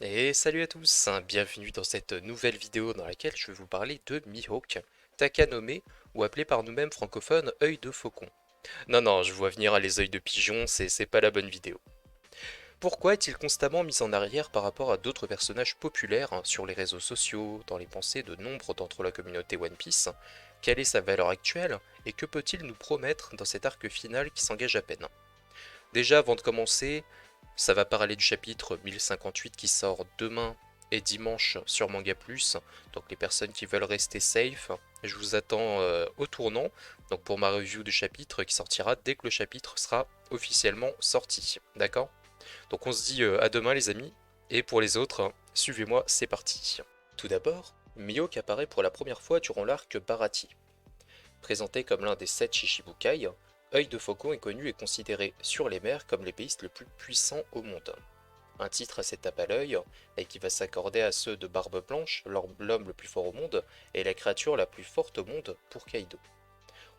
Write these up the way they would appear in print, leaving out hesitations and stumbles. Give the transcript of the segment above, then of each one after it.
Et salut à tous, bienvenue dans cette nouvelle vidéo dans laquelle je vais vous parler de Mihawk, Takanome, ou appelé par nous-mêmes francophones œil de faucon. Non, non, je vois venir les œils de pigeon, c'est pas la bonne vidéo. Pourquoi est-il constamment mis en arrière par rapport à d'autres personnages populaires sur les réseaux sociaux, dans les pensées de nombre d'entre la communauté One Piece? Quelle est sa valeur actuelle, et que peut-il nous promettre dans cet arc final qui s'engage à peine? Déjà, avant de commencer, ça va parler du chapitre 1058 qui sort demain et dimanche sur Manga Plus. Donc les personnes qui veulent rester safe, je vous attends au tournant. Donc pour ma review du chapitre qui sortira dès que le chapitre sera officiellement sorti. D'accord? Donc on se dit à demain les amis. Et pour les autres, suivez-moi, c'est parti. Tout d'abord, Mihawk apparaît pour la première fois durant l'arc Baratie. Présenté comme l'un des 7 Shichibukai, Œil de Faucon est connu et considéré sur les mers comme l'épéiste le plus puissant au monde. Un titre assez tape à l'œil, et qui va s'accorder à ceux de Barbe Blanche, l'homme le plus fort au monde, et la créature la plus forte au monde pour Kaido.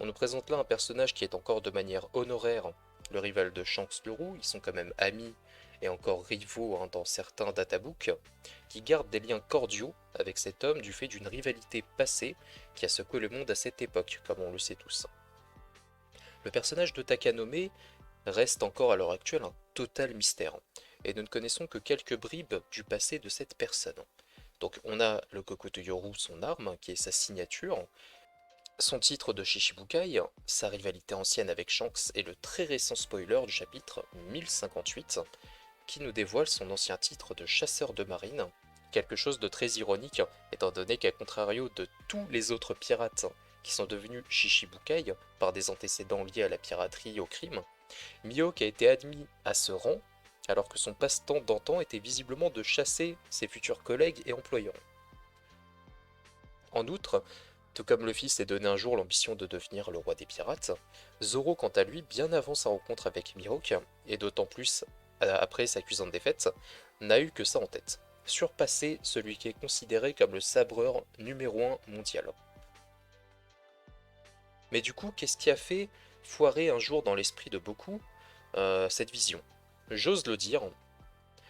On nous présente là un personnage qui est encore de manière honoraire le rival de Shanks le Roux, ils sont quand même amis et encore rivaux dans certains databooks, qui gardent des liens cordiaux avec cet homme du fait d'une rivalité passée qui a secoué le monde à cette époque, comme on le sait tous. Le personnage de Takanome reste encore à l'heure actuelle un total mystère, et nous ne connaissons que quelques bribes du passé de cette personne. Donc on a le Kokoto-Yoru, son arme, qui est sa signature, son titre de Shichibukai, sa rivalité ancienne avec Shanks et le très récent spoiler du chapitre 1058, qui nous dévoile son ancien titre de chasseur de marine, quelque chose de très ironique, étant donné qu'à contrario de tous les autres pirates qui sont devenus Shichibukai par des antécédents liés à la piraterie et au crime, Mihawk a été admis à ce rang alors que son passe-temps d'antan était visiblement de chasser ses futurs collègues et employeurs. En outre, tout comme Luffy s'est donné un jour l'ambition de devenir le roi des pirates, Zoro quant à lui, bien avant sa rencontre avec Mihawk, et d'autant plus après sa cuisante défaite, n'a eu que ça en tête. Surpasser celui qui est considéré comme le sabreur numéro 1 mondial. Mais du coup, qu'est-ce qui a fait foirer un jour dans l'esprit de beaucoup cette vision? J'ose le dire,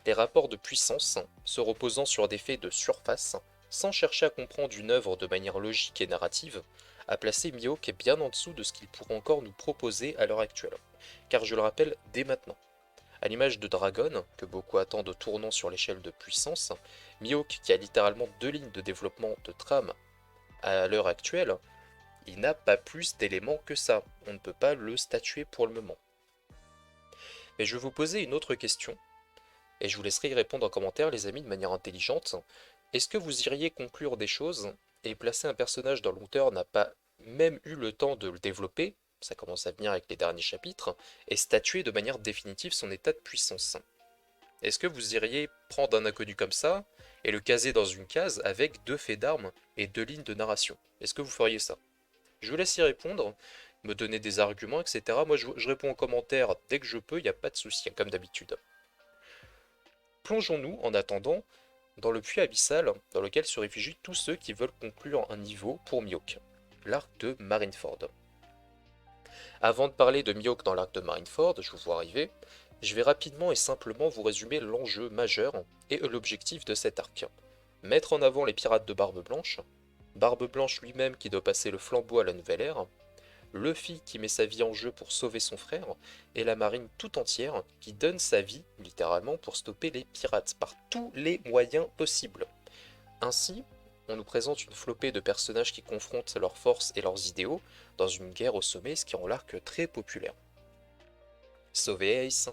les rapports de puissance, se reposant sur des faits de surface, sans chercher à comprendre une œuvre de manière logique et narrative, a placé Mihawk bien en dessous de ce qu'il pourrait encore nous proposer à l'heure actuelle. Car je le rappelle dès maintenant. À l'image de Dragon, que beaucoup attendent au tournant sur l'échelle de puissance, Mihawk, qui a littéralement 2 lignes de développement de trame à l'heure actuelle, il n'a pas plus d'éléments que ça. On ne peut pas le statuer pour le moment. Mais je vais vous poser une autre question, et je vous laisserai y répondre en commentaire, les amis, de manière intelligente. Est-ce que vous iriez conclure des choses et placer un personnage dont l'auteur n'a pas même eu le temps de le développer, ça commence à venir avec les derniers chapitres, et statuer de manière définitive son état de puissance? Est-ce que vous iriez prendre un inconnu comme ça et le caser dans une case avec 2 faits d'armes et 2 lignes de narration? Est-ce que vous feriez ça? Je vous laisse y répondre, me donner des arguments, etc. Moi, je réponds en commentaire dès que je peux, il n'y a pas de souci, comme d'habitude. Plongeons-nous, en attendant, dans le puits abyssal dans lequel se réfugient tous ceux qui veulent conclure un niveau pour Mihawk, l'arc de Marineford. Avant de parler de Mihawk dans l'arc de Marineford, je vous vois arriver, je vais rapidement et simplement vous résumer l'enjeu majeur et l'objectif de cet arc. Mettre en avant les pirates de Barbe Blanche lui-même qui doit passer le flambeau à la nouvelle ère, Luffy qui met sa vie en jeu pour sauver son frère, et la marine tout entière qui donne sa vie, littéralement, pour stopper les pirates par tous les moyens possibles. Ainsi, on nous présente une flopée de personnages qui confrontent leurs forces et leurs idéaux dans une guerre au sommet, ce qui rend l'arc très populaire. Sauver Ace,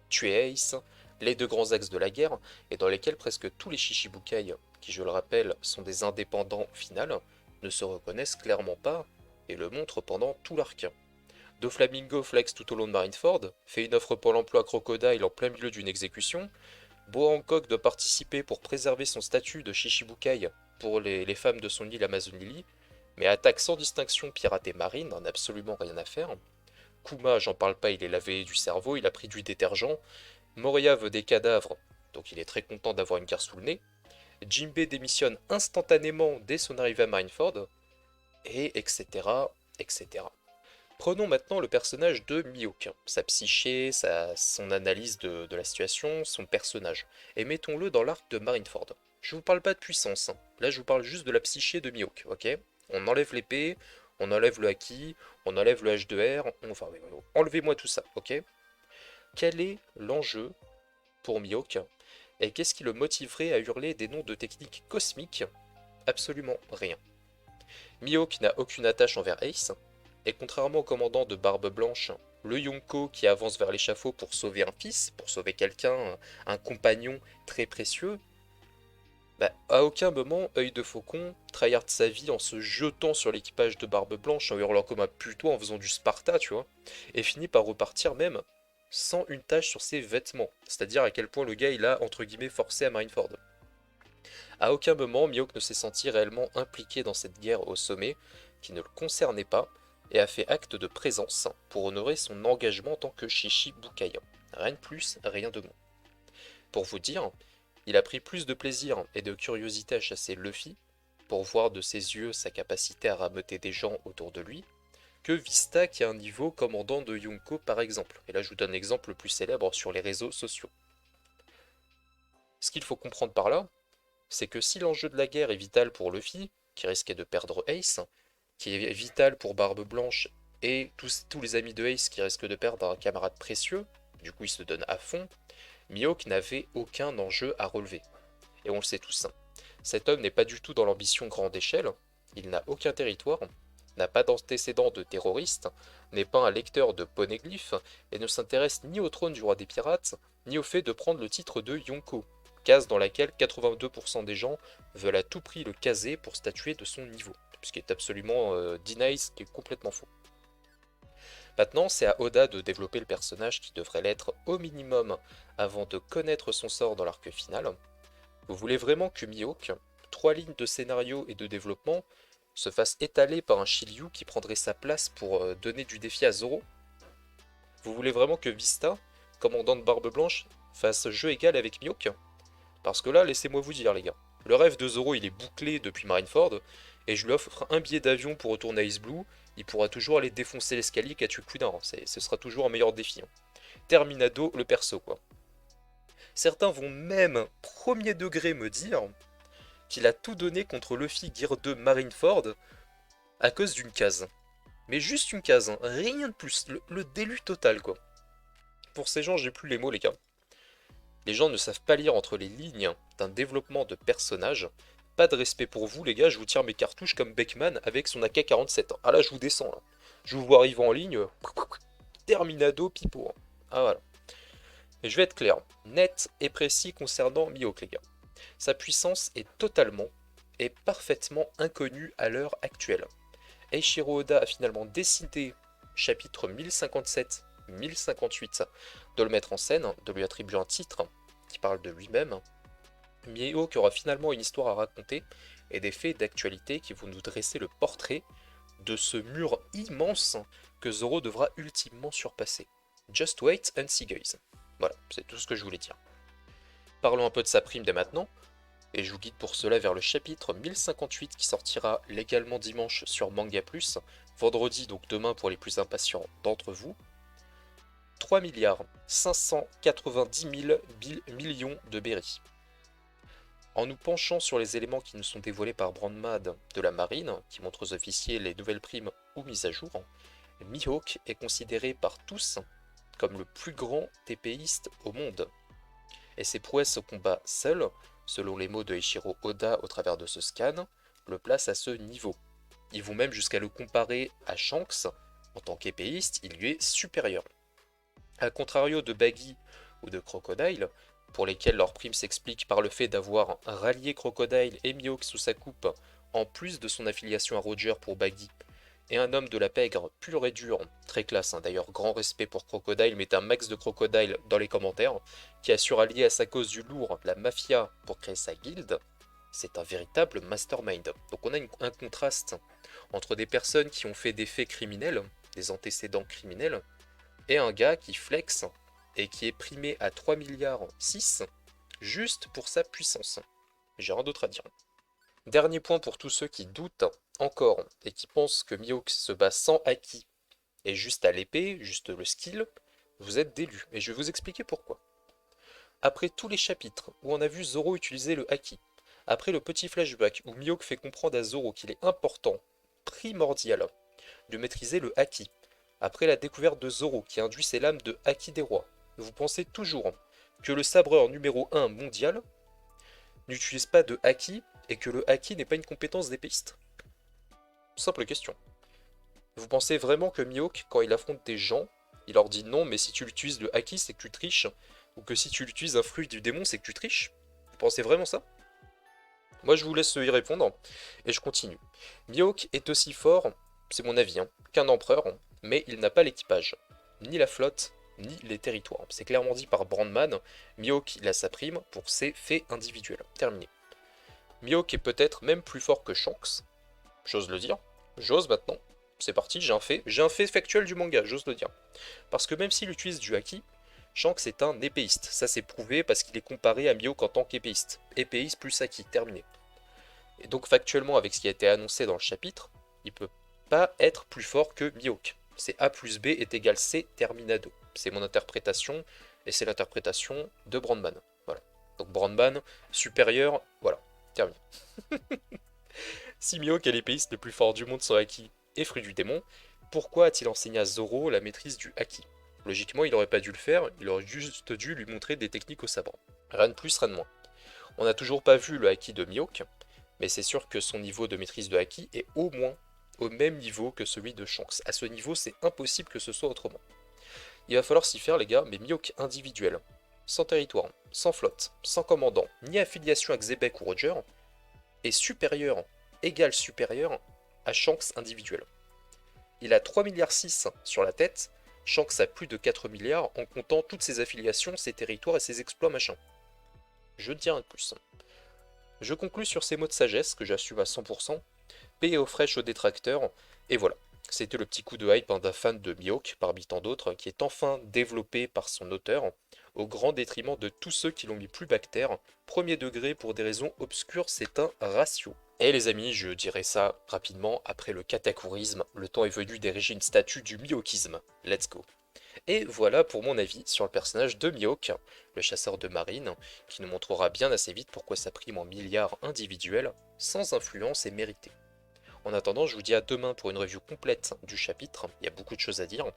tuer Ace, les 2 grands axes de la guerre, et dans lesquels presque tous les Shichibukai, qui je le rappelle sont des indépendants au final, ne se reconnaissent clairement pas, et le montrent pendant tout l'arc. Doflamingo flex tout au long de Marineford, fait une offre pour l'emploi à Crocodile en plein milieu d'une exécution, Boa Hancock doit participer pour préserver son statut de Shichibukai pour les femmes de son île Amazon Lily, mais attaque sans distinction pirate et marine, n'en a absolument rien à faire. Kuma, j'en parle pas, il est lavé du cerveau, il a pris du détergent. Moria veut des cadavres, donc il est très content d'avoir une guerre sous le nez. Jinbei démissionne instantanément dès son arrivée à Marineford, et etc. etc. Prenons maintenant le personnage de Mihawk, sa psyché, son analyse de la situation, son personnage, et mettons-le dans l'arc de Marineford. Je vous parle pas de puissance, hein. Là je vous parle juste de la psyché de Mihawk, ok? On enlève l'épée, on enlève le haki, on enlève le H2R, enfin oui, enlevez-moi tout ça, ok? Quel est l'enjeu pour Mihawk? Et qu'est-ce qui le motiverait à hurler des noms de techniques cosmiques? Absolument rien. Mihawk n'a aucune attache envers Ace, et contrairement au commandant de Barbe Blanche, le Yonko qui avance vers l'échafaud pour sauver un fils, pour sauver quelqu'un, un compagnon très précieux, bah, à aucun moment Œil de Faucon tryhard sa vie en se jetant sur l'équipage de Barbe Blanche, en hurlant comme un putois, en faisant du Sparta, tu vois, et finit par repartir même sans une tache sur ses vêtements, c'est-à-dire à quel point le gars il a entre guillemets forcé à Marineford. À aucun moment, Mihawk ne s'est senti réellement impliqué dans cette guerre au sommet, qui ne le concernait pas, et a fait acte de présence pour honorer son engagement en tant que Shichibukai. Rien de plus, rien de moins. Pour vous dire, il a pris plus de plaisir et de curiosité à chasser Luffy, pour voir de ses yeux sa capacité à rameuter des gens autour de lui, que Vista qui a un niveau commandant de Yonko par exemple. Et là je vous donne un exemple le plus célèbre sur les réseaux sociaux. Ce qu'il faut comprendre par là, c'est que si l'enjeu de la guerre est vital pour Luffy, qui risquait de perdre Ace, qui est vital pour Barbe Blanche et tous les amis de Ace qui risquent de perdre un camarade précieux, du coup il se donne à fond, Mihawk n'avait aucun enjeu à relever. Et on le sait tous, hein. Cet homme n'est pas du tout dans l'ambition grande échelle, il n'a aucun territoire, n'a pas d'antécédent de terroriste, n'est pas un lecteur de poneglyphes, et ne s'intéresse ni au trône du roi des pirates, ni au fait de prendre le titre de Yonko, case dans laquelle 82% des gens veulent à tout prix le caser pour statuer de son niveau, ce qui est absolument deny, ce qui est complètement faux. Maintenant, c'est à Oda de développer le personnage qui devrait l'être au minimum avant de connaître son sort dans l'arc final. Vous voulez vraiment que Mihawk, 3 lignes de scénario et de développement, se fasse étaler par un Shiryu qui prendrait sa place pour donner du défi à Zoro? Vous voulez vraiment que Vista, commandant de Barbe Blanche, fasse jeu égal avec Mihawk? Parce que là, laissez-moi vous dire les gars, le rêve de Zoro il est bouclé depuis Marineford, et je lui offre un billet d'avion pour retourner à Ice Blue, il pourra toujours aller défoncer l'escalier qu'a tué Kudin, ce sera toujours un meilleur défi, hein. Terminado le perso quoi. Certains vont même, premier degré, me dire qu'il a tout donné contre Luffy Gear 2 Marineford à cause d'une case. Mais juste une case, hein, rien de plus, le délu total quoi. Pour ces gens, j'ai plus les mots les gars. Les gens ne savent pas lire entre les lignes d'un développement de personnage. Pas de respect pour vous les gars, je vous tire mes cartouches comme Beckman avec son AK-47. Ah là je vous descends là. Je vous vois arriver en ligne. Terminado pipo. Ah voilà. Et je vais être clair, net et précis concernant Mihawk les gars. Sa puissance est totalement et parfaitement inconnue à l'heure actuelle. Eiichiro Oda a finalement décidé, chapitre 1057-1058, de le mettre en scène, de lui attribuer un titre qui parle de lui-même. Mihawk aura finalement une histoire à raconter et des faits d'actualité qui vont nous dresser le portrait de ce mur immense que Zoro devra ultimement surpasser. Just wait and see guys. Voilà, c'est tout ce que je voulais dire. Parlons un peu de sa prime dès maintenant, et je vous guide pour cela vers le chapitre 1058 qui sortira légalement dimanche sur Manga Plus, vendredi donc demain pour les plus impatients d'entre vous. 3 milliards 590 000 millions de berries. En nous penchant sur les éléments qui nous sont dévoilés par Brandmad de la marine, qui montrent aux officiers les nouvelles primes ou mises à jour, Mihawk est considéré par tous comme le plus grand TPiste au monde. Et ses prouesses au combat seules, selon les mots de Eiichiro Oda au travers de ce scan, le placent à ce niveau. Ils vont même jusqu'à le comparer à Shanks, en tant qu'épéiste, il lui est supérieur. A contrario de Baggy ou de Crocodile, pour lesquels leur prime s'explique par le fait d'avoir rallié Crocodile et Mihawk sous sa coupe, en plus de son affiliation à Roger pour Baggy, et un homme de la pègre pur et dur, très classe, hein, d'ailleurs grand respect pour Crocodile, mais un max de Crocodile dans les commentaires, qui a su rallier à sa cause du lourd la mafia pour créer sa guilde, c'est un véritable mastermind. Donc on a un contraste entre des personnes qui ont fait des faits criminels, des antécédents criminels, et un gars qui flex et qui est primé à 3 milliards 6 juste pour sa puissance. J'ai rien d'autre à dire. Dernier point pour tous ceux qui doutent encore et qui pensent que Mihawk se bat sans haki Et juste à l'épée, juste le skill, vous êtes d'élu. Et je vais vous expliquer pourquoi. Après tous les chapitres où on a vu Zoro utiliser le haki, après le petit flashback où Mihawk fait comprendre à Zoro qu'il est important, primordial, de maîtriser le haki, après la découverte de Zoro qui induit ses lames de haki des rois, vous pensez toujours que le sabreur numéro 1 mondial n'utilise pas de haki et que le haki n'est pas une compétence d'épéiste? Simple question. Vous pensez vraiment que Mihawk, quand il affronte des gens, il leur dit non, mais si tu utilises le haki, c'est que tu triches, ou que si tu utilises un fruit du démon, c'est que tu triches? Vous pensez vraiment ça? Moi, je vous laisse y répondre, et je continue. Mihawk est aussi fort, c'est mon avis, qu'un empereur, mais il n'a pas l'équipage, ni la flotte, ni les territoires. C'est clairement dit par Brandman, Mihawk il a sa prime pour ses faits individuels. Terminé. Mihawk est peut-être même plus fort que Shanks, j'ose le dire, j'ose maintenant. C'est parti, j'ai un fait factuel du manga, j'ose le dire. Parce que même s'il utilise du haki, Shanks est un épéiste. Ça c'est prouvé parce qu'il est comparé à Mihawk en tant qu'épéiste. Épéiste plus haki, terminé. Et donc factuellement avec ce qui a été annoncé dans le chapitre, il peut pas être plus fort que Mihawk. C'est A plus B est égal C terminado. C'est mon interprétation, et c'est l'interprétation de Brandman. Voilà. Donc Brandman, supérieur, voilà, terminé. Si Mihawk est l'épéiste le plus fort du monde sans haki et fruit du démon, pourquoi a-t-il enseigné à Zoro la maîtrise du haki? Logiquement, il aurait pas dû le faire, il aurait juste dû lui montrer des techniques au sabre. Rien de plus, rien de moins. On n'a toujours pas vu le haki de Mihawk, mais c'est sûr que son niveau de maîtrise de haki est au moins au même niveau que celui de Shanks. À ce niveau, c'est impossible que ce soit autrement. Il va falloir s'y faire les gars, mais Mihawk individuel, sans territoire, sans flotte, sans commandant, ni affiliation à Xebec ou Roger, est supérieur, égal supérieur, à Shanks individuel. Il a 3,6 milliards sur la tête, Shanks a plus de 4 milliards en comptant toutes ses affiliations, ses territoires et ses exploits machin. Je ne dis rien de plus. Je conclus sur ces mots de sagesse que j'assume à 100%, paix aux fraîches aux détracteurs, et voilà. C'était le petit coup de hype d'un fan de Mihawk, parmi tant d'autres, qui est enfin développé par son auteur, au grand détriment de tous ceux qui l'ont mis plus bactère. Premier degré pour des raisons obscures, c'est un ratio. Et les amis, je dirais ça rapidement, après le katakourisme, le temps est venu d'ériger une statue du Mihawkisme. Let's go. Et voilà pour mon avis sur le personnage de Mihawk, le chasseur de marine, qui nous montrera bien assez vite pourquoi sa prime en milliards individuelle, sans influence, est méritée. En attendant, je vous dis à demain pour une review complète du chapitre, il y a beaucoup de choses à dire,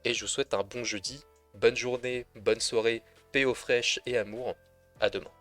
et je vous souhaite un bon jeudi, bonne journée, bonne soirée, paix aux fraîches et amour, à demain.